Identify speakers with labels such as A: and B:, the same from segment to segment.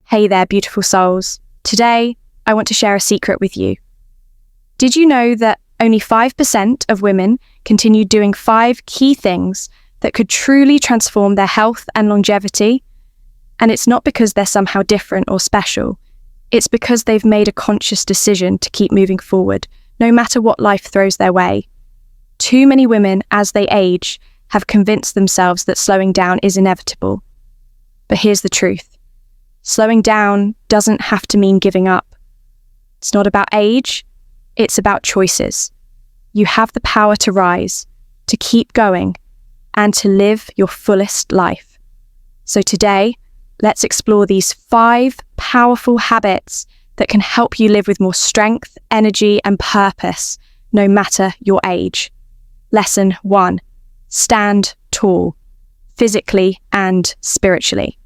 A: Hey there, beautiful souls. Today, I want to share a secret with you. Did you know that only 5% of women continue doing 5 key things that could truly transform their health and longevity? And it's not because they're somehow different or special. It's because they've made a conscious decision to keep moving forward, no matter what life throws their way. Too many women, as they age, have convinced themselves that slowing down is inevitable. But here's the truth. Slowing down doesn't have to mean giving up. It's not about age, it's about choices. You have the power to rise, to keep going, and to live your fullest life. So today, let's explore these 5 powerful habits that can help you live with more strength, energy, and purpose, no matter your age. Lesson 1. Stand tall, physically and spiritually.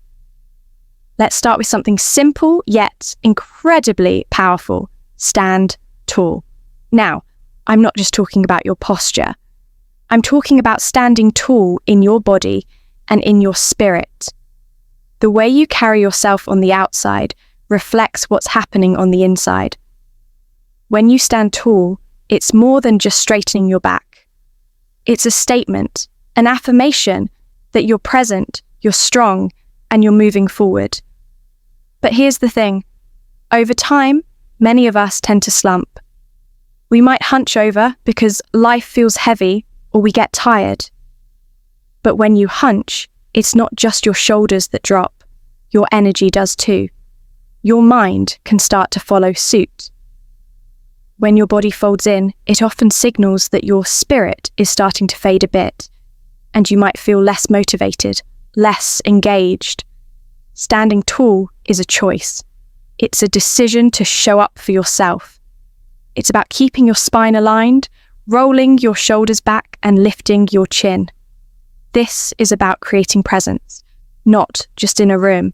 A: Let's start with something simple yet incredibly powerful. Stand tall. Now, I'm not just talking about your posture. I'm talking about standing tall in your body and in your spirit. The way you carry yourself on the outside reflects what's happening on the inside. When you stand tall, it's more than just straightening your back. It's a statement, an affirmation that you're present, you're strong, and you're moving forward. But here's the thing. Over time, many of us tend to slump. We might hunch over because life feels heavy or we get tired. But when you hunch, it's not just your shoulders that drop. Your energy does too. Your mind can start to follow suit. When your body folds in, it often signals that your spirit is starting to fade a bit, and you might feel less motivated, less engaged. Standing tall is a choice. It's a decision to show up for yourself. It's about keeping your spine aligned, rolling your shoulders back, and lifting your chin. This is about creating presence, not just in a room,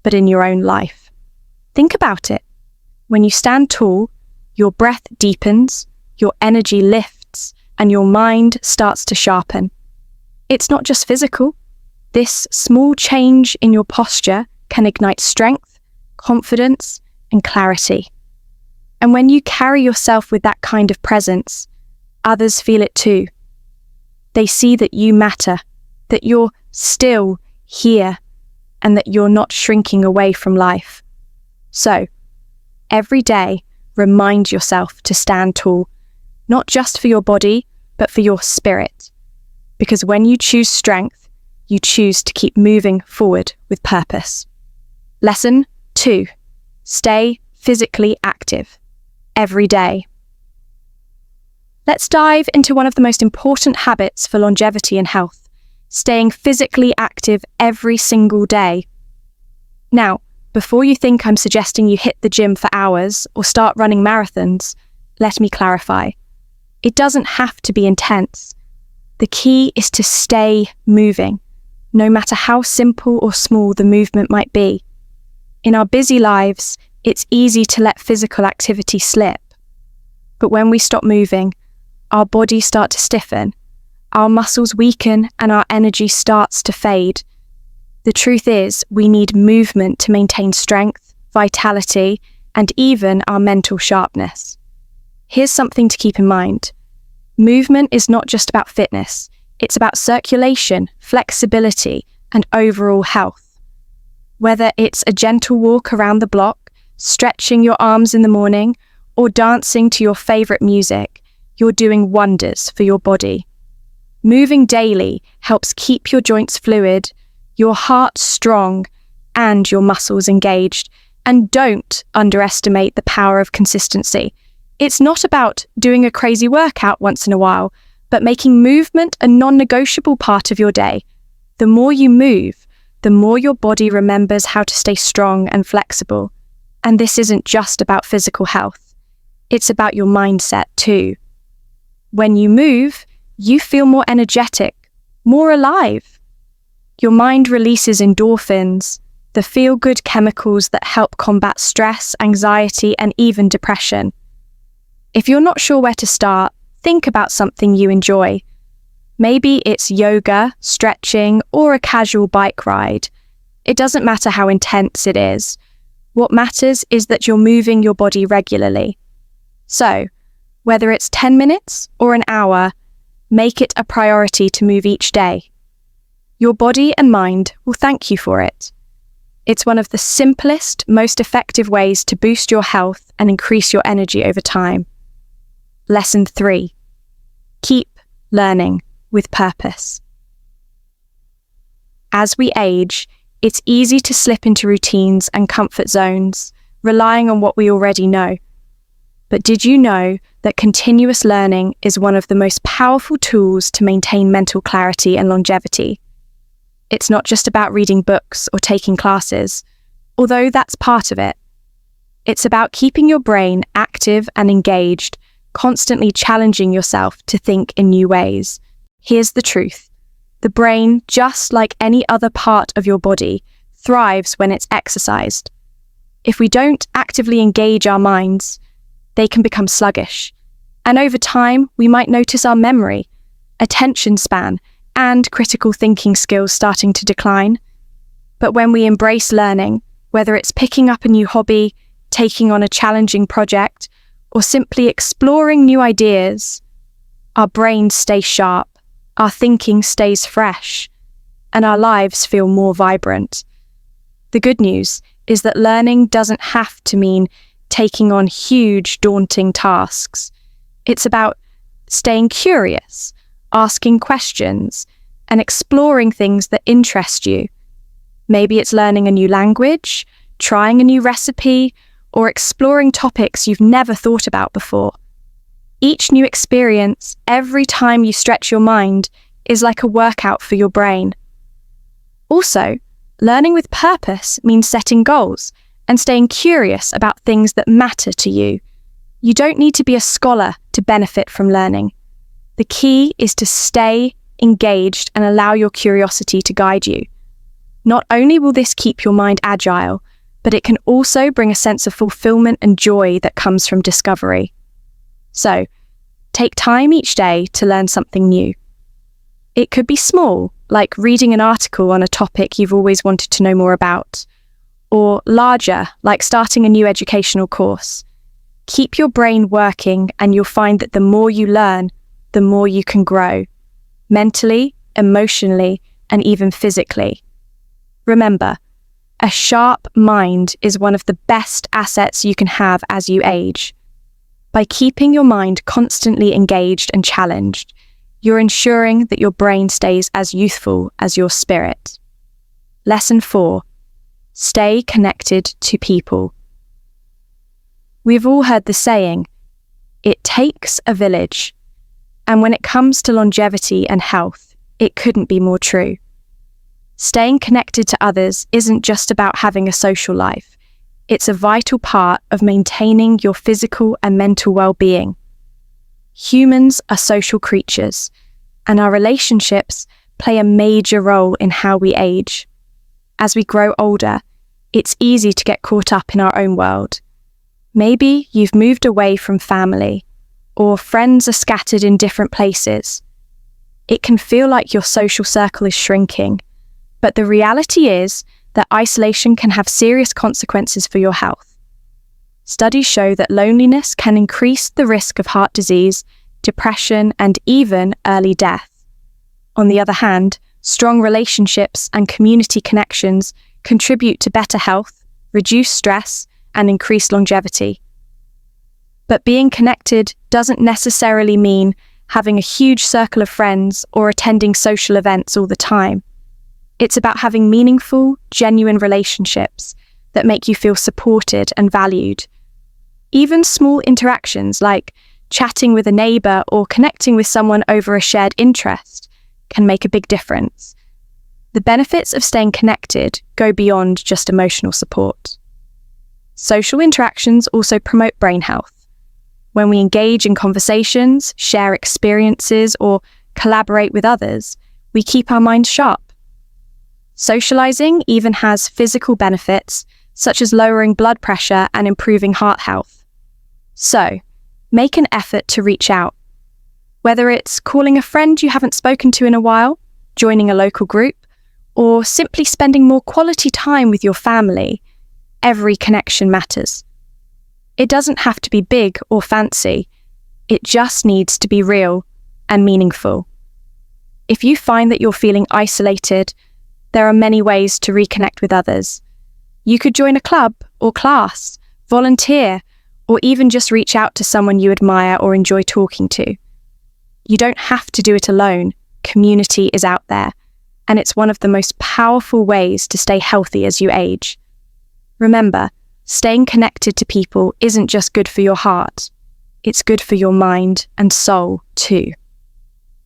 A: but in your own life. Think about it. When you stand tall, your breath deepens, your energy lifts, and your mind starts to sharpen. It's not just physical. This small change in your posture can ignite strength, confidence, and clarity. And when you carry yourself with that kind of presence, others feel it too. They see that you matter, that you're still here, and that you're not shrinking away from life. So, every day, remind yourself to stand tall, not just for your body, but for your spirit. Because when you choose strength, you choose to keep moving forward with purpose. Lesson 2. Stay physically active every day. Let's dive into one of the most important habits for longevity and health, staying physically active every single day. Now, before you think I'm suggesting you hit the gym for hours or start running marathons, let me clarify. It doesn't have to be intense. The key is to stay moving, no matter how simple or small the movement might be. In our busy lives, it's easy to let physical activity slip. But when we stop moving, our bodies start to stiffen, our muscles weaken, and our energy starts to fade. The truth is, we need movement to maintain strength, vitality, and even our mental sharpness. Here's something to keep in mind. Movement is not just about fitness. It's about circulation, flexibility, and overall health. Whether it's a gentle walk around the block, stretching your arms in the morning, or dancing to your favorite music, you're doing wonders for your body. Moving daily helps keep your joints fluid, your heart strong, and your muscles engaged. And don't underestimate the power of consistency. It's not about doing a crazy workout once in a while, but making movement a non-negotiable part of your day. The more you move, the more your body remembers how to stay strong and flexible. And this isn't just about physical health. It's about your mindset too. When you move, you feel more energetic, more alive. Your mind releases endorphins, the feel-good chemicals that help combat stress, anxiety, and even depression. If you're not sure where to start, think about something you enjoy. Maybe it's yoga, stretching, or a casual bike ride. It doesn't matter how intense it is. What matters is that you're moving your body regularly. So, whether it's 10 minutes or an hour, make it a priority to move each day. Your body and mind will thank you for it. It's one of the simplest, most effective ways to boost your health and increase your energy over time. Lesson 3. Keep learning with purpose. As we age, it's easy to slip into routines and comfort zones, relying on what we already know. But did you know that continuous learning is one of the most powerful tools to maintain mental clarity and longevity? It's not just about reading books or taking classes, although that's part of it. It's about keeping your brain active and engaged, constantly challenging yourself to think in new ways. Here's the truth. The brain, just like any other part of your body, thrives when it's exercised. If we don't actively engage our minds, they can become sluggish. And over time, we might notice our memory, attention span, and critical thinking skills starting to decline. But when we embrace learning, whether it's picking up a new hobby, taking on a challenging project, or simply exploring new ideas, our brains stay sharp, our thinking stays fresh, and our lives feel more vibrant. The good news is that learning doesn't have to mean taking on huge, daunting tasks. It's about staying curious, asking questions, and exploring things that interest you. Maybe it's learning a new language, trying a new recipe, or exploring topics you've never thought about before. Each new experience, every time you stretch your mind, is like a workout for your brain. Also, learning with purpose means setting goals and staying curious about things that matter to you. You don't need to be a scholar to benefit from learning. The key is to stay engaged and allow your curiosity to guide you. Not only will this keep your mind agile, but it can also bring a sense of fulfillment and joy that comes from discovery. So, take time each day to learn something new. It could be small, like reading an article on a topic you've always wanted to know more about, or larger, like starting a new educational course. Keep your brain working and you'll find that the more you learn, the more you can grow, mentally, emotionally, and even physically. Remember, a sharp mind is one of the best assets you can have as you age. By keeping your mind constantly engaged and challenged, you're ensuring that your brain stays as youthful as your spirit. Lesson 4. Stay connected to people. We've all heard the saying, it takes a village. And when it comes to longevity and health, it couldn't be more true. Staying connected to others isn't just about having a social life. It's a vital part of maintaining your physical and mental well-being. Humans are social creatures, and our relationships play a major role in how we age. As we grow older, it's easy to get caught up in our own world. Maybe you've moved away from family, or friends are scattered in different places. It can feel like your social circle is shrinking, but the reality is that isolation can have serious consequences for your health. Studies show that loneliness can increase the risk of heart disease, depression, and even early death. On the other hand, strong relationships and community connections contribute to better health, reduce stress, and increase longevity. But being connected doesn't necessarily mean having a huge circle of friends or attending social events all the time. It's about having meaningful, genuine relationships that make you feel supported and valued. Even small interactions like chatting with a neighbor or connecting with someone over a shared interest can make a big difference. The benefits of staying connected go beyond just emotional support. Social interactions also promote brain health. When we engage in conversations, share experiences, or collaborate with others, we keep our minds sharp. Socializing even has physical benefits, such as lowering blood pressure and improving heart health. So, make an effort to reach out. Whether it's calling a friend you haven't spoken to in a while, joining a local group, or simply spending more quality time with your family, every connection matters. It doesn't have to be big or fancy. It just needs to be real and meaningful. If you find that you're feeling isolated, there are many ways to reconnect with others. You could join a club or class, volunteer, or even just reach out to someone you admire or enjoy talking to. You don't have to do it alone. Community is out there, and it's one of the most powerful ways to stay healthy as you age. Remember, staying connected to people isn't just good for your heart, it's good for your mind and soul too.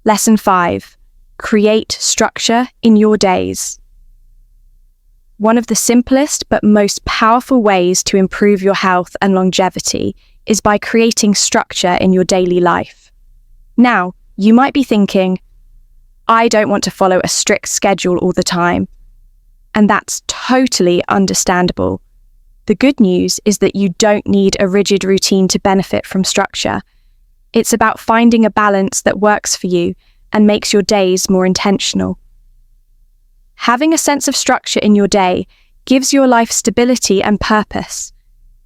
A: Lesson 5. Create structure in your days. One of the simplest but most powerful ways to improve your health and longevity is by creating structure in your daily life. Now, you might be thinking, I don't want to follow a strict schedule all the time. And that's totally understandable. The good news is that you don't need a rigid routine to benefit from structure. It's about finding a balance that works for you and makes your days more intentional. Having a sense of structure in your day gives your life stability and purpose.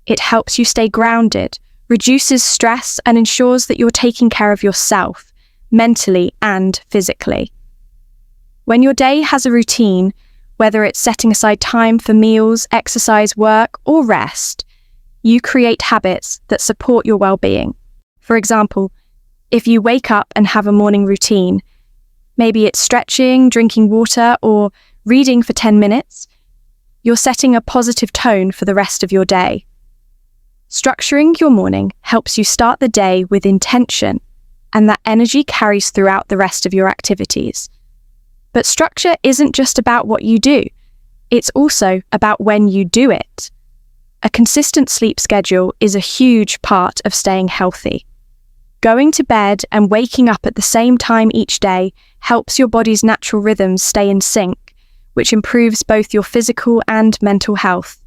A: It helps you stay grounded, reduces stress, and ensures that you're taking care of yourself, mentally and physically. When your day has a routine, whether it's setting aside time for meals, exercise, work, or rest, you create habits that support your well-being. For example, if you wake up and have a morning routine, maybe it's stretching, drinking water, or reading for 10 minutes, you're setting a positive tone for the rest of your day. Structuring your morning helps you start the day with intention, and that energy carries throughout the rest of your activities. But structure isn't just about what you do, it's also about when you do it. A consistent sleep schedule is a huge part of staying healthy. Going to bed and waking up at the same time each day helps your body's natural rhythms stay in sync, which improves both your physical and mental health.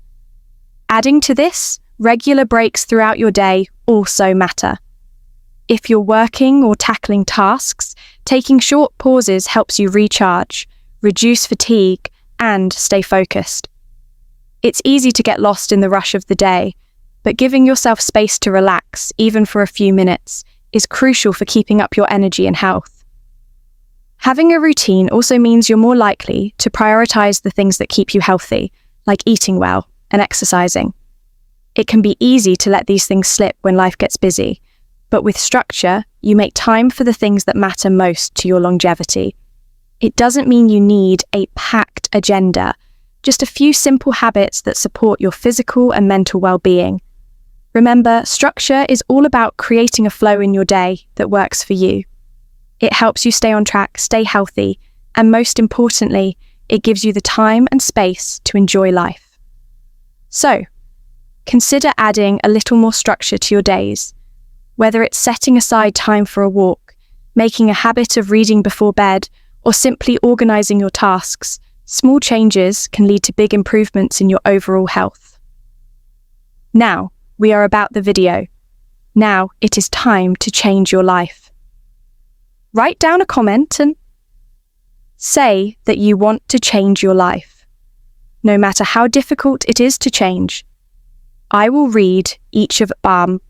A: Adding to this, regular breaks throughout your day also matter. If you're working or tackling tasks, taking short pauses helps you recharge, reduce fatigue, and stay focused. It's easy to get lost in the rush of the day, but giving yourself space to relax, even for a few minutes, is crucial for keeping up your energy and health. Having a routine also means you're more likely to prioritize the things that keep you healthy, like eating well and exercising. It can be easy to let these things slip when life gets busy, but with structure, you make time for the things that matter most to your longevity. It doesn't mean you need a packed agenda, just a few simple habits that support your physical and mental well-being. Remember, structure is all about creating a flow in your day that works for you. It helps you stay on track, stay healthy, and most importantly, it gives you the time and space to enjoy life. So, consider adding a little more structure to your days. Whether it's setting aside time for a walk, making a habit of reading before bed, or simply organizing your tasks, small changes can lead to big improvements in your overall health. Now, we are about the video. Now it is time to change your life. Write down a comment and say that you want to change your life. No matter how difficult it is to change, I will read each of them.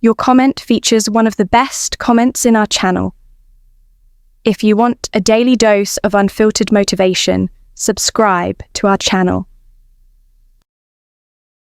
A: Your comment features one of the best comments in our channel. If you want a daily dose of unfiltered motivation, subscribe to our channel.